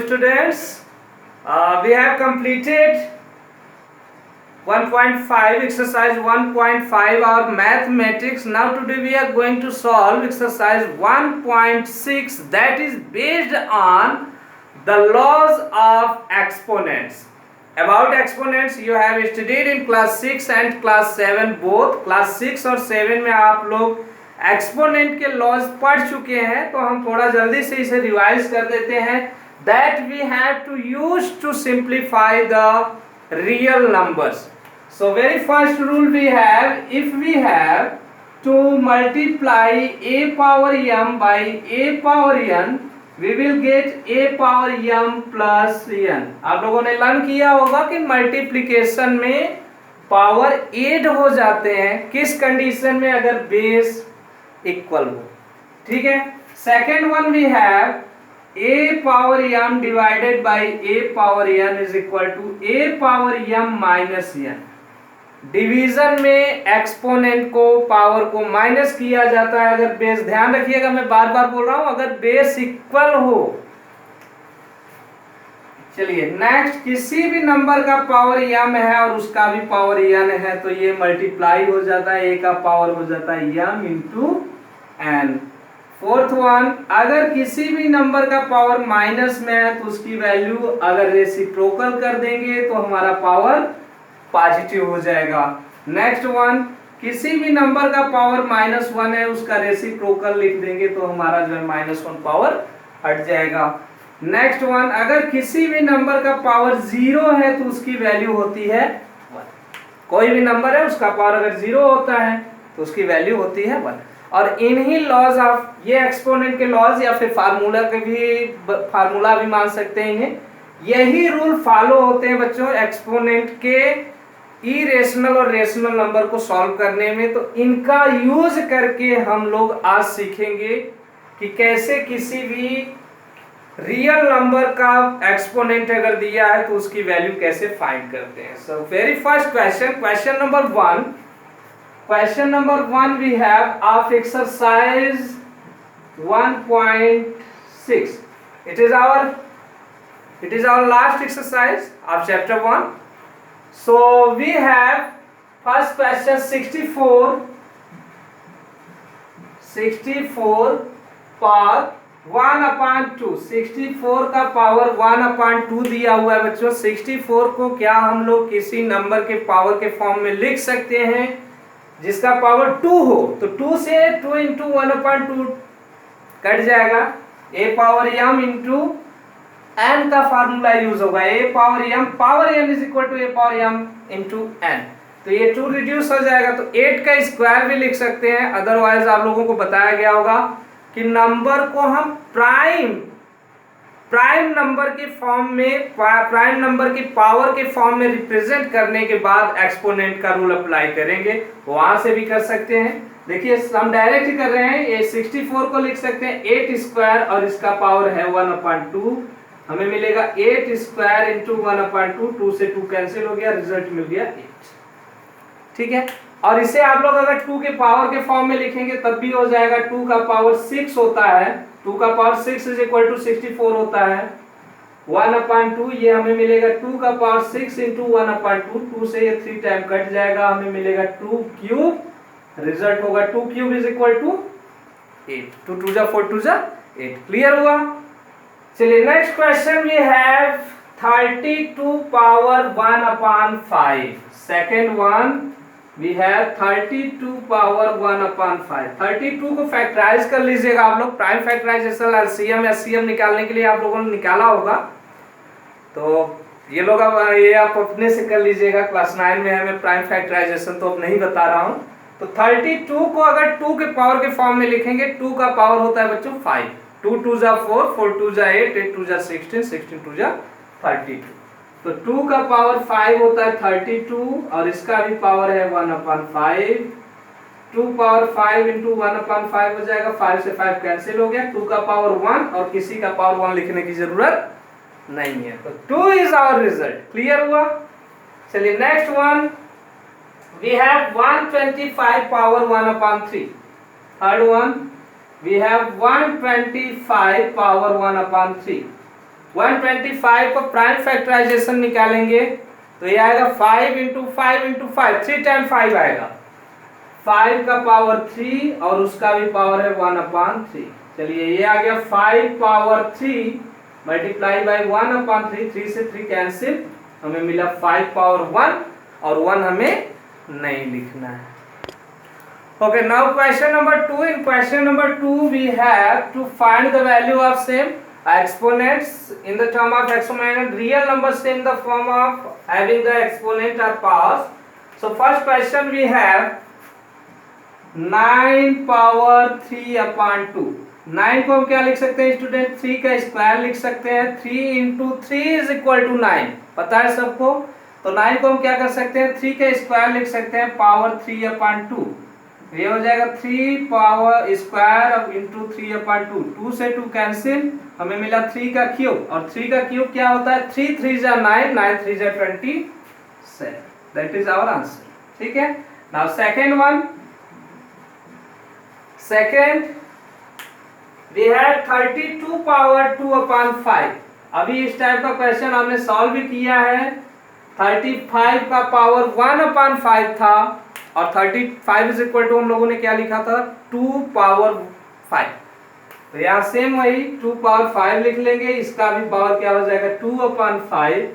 students, we have completed 1.5 exercise 1.5 our mathematics. Now today we are going to solve exercise 1.6 that is based on the laws of exponents. About exponents you have studied in class 6 and class 7 both. Class 6 और 7 में आप लोग exponent के laws पढ़ चुके हैं, तो हम थोड़ा जल्दी से इसे रिवाइज कर देते हैं. That we have to use to simplify the real numbers. So very first rule we have, if we have to multiply a power m by a power n, we will get a power m plus n. आप लोगों ने learn किया होगा कि multiplication में power add हो जाते हैं किस कंडीशन में, अगर बेस इक्वल हो. ठीक है. Second one we have a power m divided by a power n is equal to a power m minus n. Division में एक्सपोनेंट को पावर को माइनस किया जाता है अगर बेस, ध्यान रखिएगा मैं बार बार बोल रहा हूं, अगर बेस इक्वल हो. चलिए नेक्स्ट, किसी भी नंबर का पावर m है और उसका भी पावर n है तो ये मल्टीप्लाई हो जाता है, a का पावर हो जाता है m into n. Fourth one, अगर किसी भी नंबर का पावर माइनस में है तो उसकी वैल्यू अगर रेसिप्रोकल कर देंगे तो हमारा पावर पॉजिटिव हो जाएगा. नेक्स्ट वन, किसी भी नंबर का पावर -1 है उसका रेसिप्रोकल लिख देंगे तो हमारा जो है -1 पावर हट जाएगा. नेक्स्ट वन, अगर किसी भी नंबर का पावर 0 है तो उसकी वैल्यू होती है 1. कोई भी नंबर है उसका पावर अगर 0 होता है तो उसकी वैल्यू होती है 1. और इन्हीं लॉज ऑफ, ये एक्सपोनेंट के लॉज या फिर फार्मूला भी मान सकते हैं इन्हें, यही रूल फॉलो होते हैं बच्चों एक्सपोनेंट के इरेशनल और रेशनल नंबर को सॉल्व करने में. तो इनका यूज करके हम लोग आज सीखेंगे कि कैसे किसी भी रियल नंबर का एक्सपोनेंट अगर दिया है तो उसकी वैल्यू कैसे फाइंड करते हैं. सो very first question number 1 we have of exercise 1.6. It is our last exercise of chapter 1. So we have first question 64 पर 1/2. 64 का पावर 1/2 दिया हुआ है बच्चों. 64 को क्या हम लोग किसी नंबर के पावर के फॉर्म में लिख सकते हैं जिसका पावर 2 हो. तो 2 से 2 इंटू 1/2 कट जाएगा. a power m into n का फार्मूला यूज होगा. a power m is equal to a power m into n. तो ये 2 रिड्यूस हो जाएगा तो 8 का स्क्वायर भी लिख सकते हैं. अदरवाइज आप लोगों को बताया गया होगा कि नंबर को हम प्राइम नंबर के फॉर्म में, प्राइम नंबर की पावर के फॉर्म में रिप्रेजेंट करने के बाद एक्सपोनेंट का रूल अप्लाई करेंगे. वहां से भी कर सकते हैं. देखिए हम डायरेक्ट ही कर रहे हैं. ये 64 को लिख सकते हैं 8 स्क्वायर और इसका पावर है 1/2. हमें मिलेगा 8 स्क्वायर इंटू 1/2. 2 से 2 कैंसिल हो गया, रिजल्ट मिल गया 8. ठीक है. और इसे आप लोग अगर 2 के पावर के फॉर्म में लिखेंगे तब भी हो जाएगा. 2 का पावर 6 होता है. 2 का पावर 6 इज इक्वल टू 64 होता है. 1/2 ये हमें मिलेगा 2 का पावर 6 इंटू 1/2. 2 से ये 3 टाइम कट जाएगा, हमें मिलेगा 2 क्यूब. रिजल्ट होगा 2 क्यूब इज इक्वल टू 8. 2 2 जा 4 2 जा 8. क्लियर हुआ. चलिए next question we have 32 power 1/5. Second one we have 32 power 1/5. 32 को फैक्टराइज कर लीजिएगा आप लोग. प्राइम फैक्टराइजेशन LCM SCM निकालने के लिए आप लोगों ने निकाला होगा, तो ये लोग अब ये आप अपने से कर लीजिएगा. क्लास 9 में है, मैं प्राइम फैक्टराइजेशन तो अब नहीं बता रहा हूँ. तो 32 को अगर 2 के पावर के फॉर्म में लिखेंगे, 2 का पावर होता है बच्चों 5. 2 2 जा 4, 4 2 जा 8, 8 2 जा 16, 16 2 जा 32. तो 2 का पावर 5 होता है 32 और इसका भी पावर है 1/5. 2 पावर 5 इंटू 1/5 हो जाएगा. 5 से 5 कैंसिल हो गया. 2 का पावर 1 और किसी का पावर 1 लिखने की जरूरत नहीं है. तो 2 इज आवर रिजल्ट. क्लियर हुआ. चलिए next one we have 125 power 1/3. Third one we have 125 power 1/3. 125 का प्राइम फैक्टराइजेशन निकालेंगे तो ये आएगा 5 इंटू 5 इंटू 5, 3 टाइम 5 आएगा, 5 का पावर 3 और उसका भी पावर है 1/3। चलिए ये आ गया 5 पावर 3 मल्टीप्लाई बाई 1/3, 3 से 3 कैंसिल, हमें मिला 5 पावर 1 और 1 हमें नहीं लिखना है। Okay, now question number 2. In question number 2 we have to find the value of same exponents in the term of exponent. Real numbers in the form of having the exponent are powers. So first question we have 9 power 3/2. 9 को हम क्या लिख सकते हैं student? 3 का square लिख सकते हैं। 3 इंटू 3 इज इक्वल टू 9, पता है सबको। तो 9 को हम क्या कर सकते हैं? 3 का स्क्वायर लिख सकते हैं, पावर 3/2। ये हो जाएगा 3 पावर स्क्वायर इंटू 3/2, 2 से 2 कैंसिल, हमें मिला 3 का क्यूब, और 3 का क्यूब क्या होता है? 3 3 जा 9, 9 3 जा 27, दैट इज आवर आंसर। ठीक है, now second one, second we have 32 power 2/5। अभी इस टाइप का क्वेश्चन हमने सॉल्व भी किया है। 35 का पावर 1/5 था और 35 इज इक्वल टू हम लोगों ने क्या लिखा था? 2 पावर 5। तो यहाँ सेम वही 2 पावर 5 लिख लेंगे, इसका भी पावर क्या हो जाएगा? 2/5,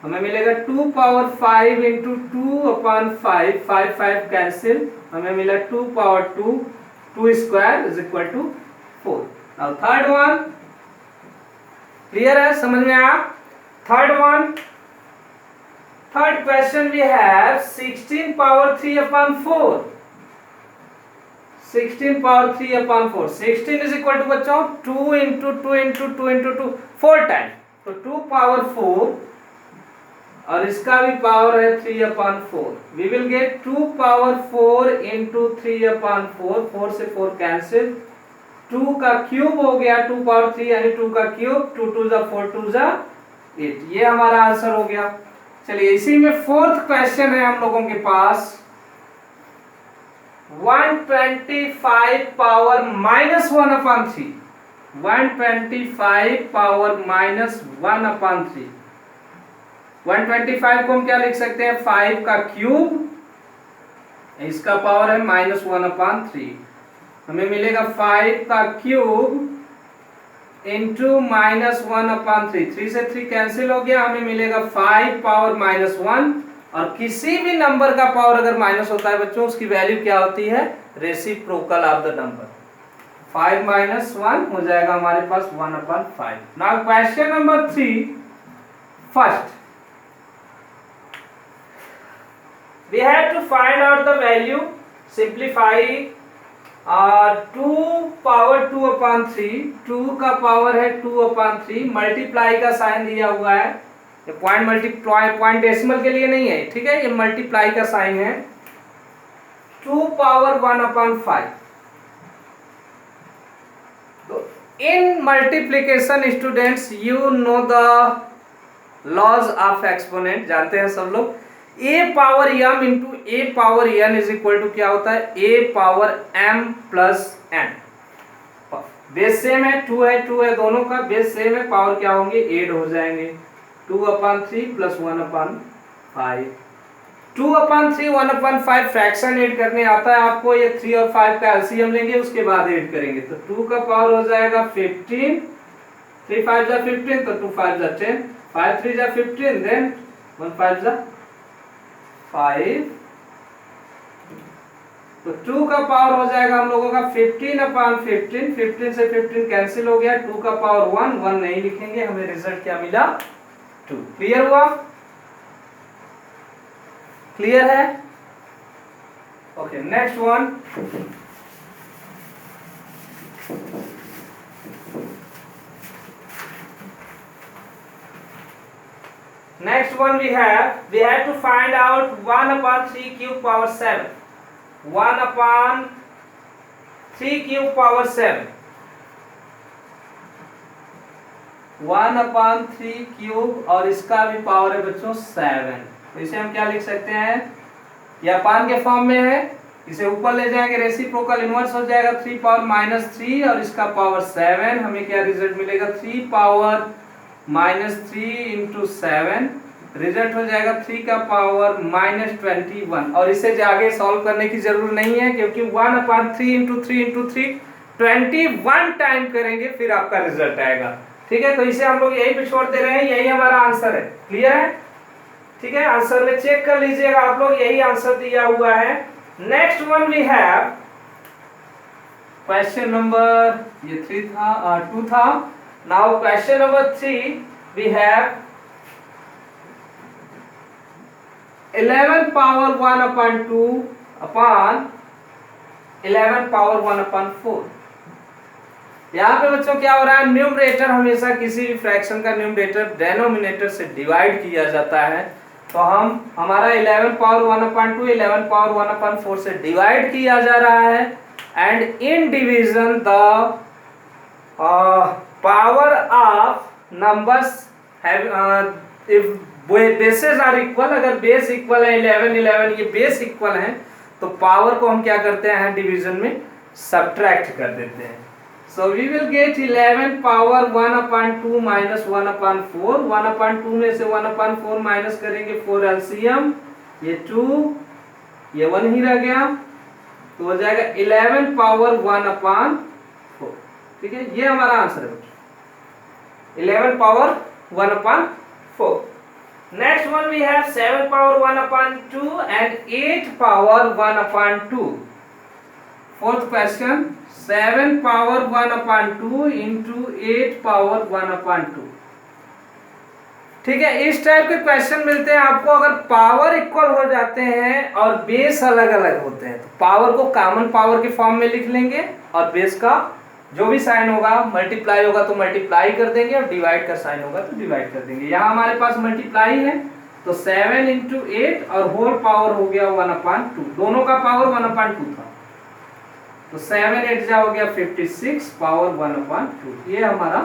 हमें मिलेगा 2 पावर 5 इंटू 2/5, 5 5 कैंसिल, हमें मिला 2 power 2, 2 square is equal to 4। Now third one, clear है, समझ में आया? Third one, third question we have 16 power 3/4। 16 power 3/4, 16 is equal to बच्चों 2 इंटू 2 इंटू 2 इंटू 2, 4 टाइम, तो 2 पावर 4 और इसका भी पावर है 3/4। We will get 2 power 4 into 3/4, 4 से 4 कैंसिल, 2 का क्यूब हो गया 2 पावर 3 यानी 2 का क्यूब, 2 2 जा 4 2 जा 8, ये हमारा आंसर हो गया। चलिए इसी में फोर्थ क्वेश्चन है हम लोगों के पास, 125 पावर -1/3। 125 पावर -1/3, 125 को हम क्या लिख सकते हैं? 5 का क्यूब, इसका पावर है -1/3, हमें मिलेगा 5 का क्यूब इंटू -1/3, 3 से 3 कैंसिल हो गया, हमें मिलेगा 5 पावर -1। और किसी भी नंबर का पावर अगर माइनस होता है बच्चों, उसकी वैल्यू क्या होती है? Reciprocal of the number. 5 - 1 हो जाएगा हमारे पास 1/5। Now question number 3, first we have to find out the value, simplify 2 power 2/3, 2 का पावर है 2/3, मल्टीप्लाई का साइन दिया हुआ है, ये पॉइंट मल्टीप्लाई, पॉइंट डेसिमल के लिए नहीं है, ठीक है, ये मल्टीप्लाई का साइन है। 2 पावर 1/5। तो in multiplication students you know the laws of exponent, जानते हैं सब लोग। a power m into a power n is equal to क्या होता है? a power m plus n। Base same है, 2 है दोनों का बेस सेम है, पावर क्या होंगे? 8 हो जाएंगे। 2/3 प्लस 1/5, 2/3 1/5 फ्रैक्शन ऐड करने आता है आपको, ये 3 और 5 का एलसीएम लेंगे उसके बाद ऐड करेंगे, तो 2 का पावर हो जाएगा 15, 3 5 जा 15, तो 2 5 जा 10, 5 3 जा 15, देन 1 5 जा 5, तो 2 का पावर हो जाएगा हम लोगों का 15/15, 15 से 15 कैंसिल हो गया, 2 का पावर 1, 1 नहीं लिखेंगे, हमें रिजल्ट क्या मिला? 2। क्लियर हुआ? क्लियर है? Okay, next one, next one we have to find out 1/3 cube power 7, 1/3 cube power 7, 1/3 cube और इसका भी पावर है बच्चों 7। तो इसे हम क्या लिख सकते हैं? ये अपान के फॉर्म में है, इसे ऊपर ले जाएंगे, रेसिप्रोकल इनवर्स हो जाएगा, 3 पावर -3 और इसका पावर 7, हमें क्या रिजल्ट मिलेगा? 3 पावर -3 इंटू 7, रिजल्ट हो जाएगा 3 का पावर -21। और इसे आगे सॉल्व करने की जरूरत नहीं है, क्योंकि 1/3 इंटू 3 इंटू 3 21 टाइम करेंगे फिर आपका रिजल्ट आएगा। ठीक है, तो इसे हम लोग यही पे छोड़ दे रहे हैं, यही हमारा आंसर है। क्लियर है? ठीक है, आंसर में चेक कर लीजिएगा आप लोग, यही आंसर दिया हुआ है। Next one we have question number, ये 3 था 2 था। Now question number 3 we have 11 power 1/2 upon 11 power 1/4। यहाँ पे बच्चों क्या हो रहा है, न्यूमरेटर हमेशा किसी भी फ्रैक्शन का न्यूमरेटर डेनोमिनेटर से डिवाइड किया जाता है। तो हमारा 11 पावर 1/2 11 पावर 1/4 से डिवाइड किया जा रहा है, and in division the power of numbers if bases are equal, अगर बेस इक्वल है 11 11 ये बेस इक्वल है, तो पावर को हम क्या करते हैं डिवीजन में सब्ट्रैक्ट कर देते हैं। So we will get 11 power 1/2 minus 1/4। 1/2 में से 1/4 माइनस करेंगे 4 एलसीएम, ये 2 ये 1 ही रह गया, तो हो जाएगा 11 पावर 1/4। ठीक है, ये हमारा आंसर है बच्चों, 11 power 1/4। Next one we have 7 power 1/2 and 8 power 1/2। Fourth question 7 power 1/2 into 8 power 1/2। ठीक है, इस टाइप के क्वेश्चन मिलते हैं आपको अगर पावर इक्वल हो जाते हैं और बेस अलग अलग होते हैं, तो पावर को कॉमन पावर के फॉर्म में लिख लेंगे, और बेस का जो भी साइन होगा, मल्टीप्लाई होगा तो मल्टीप्लाई कर देंगे, और डिवाइड का साइन होगा तो डिवाइड कर देंगे। यहाँ हमारे पास मल्टीप्लाई है, तो 7 इंटू 8 और होल पावर हो गया 1/2, दोनों का पावर 1/2 था, तो 7 8 जा हो गया 56 पावर 1/2। ये हमारा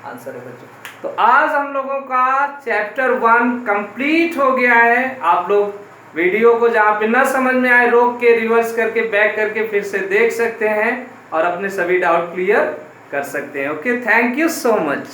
आंसर है बच्चों। तो आज हम लोगों का चैप्टर 1 कंप्लीट हो गया है। आप लोग वीडियो को जहाँ पे न समझ में आए रोक के, रिवर्स करके, बैक करके फिर से देख सकते हैं और अपने सभी डाउट क्लियर कर सकते हैं। Okay, thank you so much.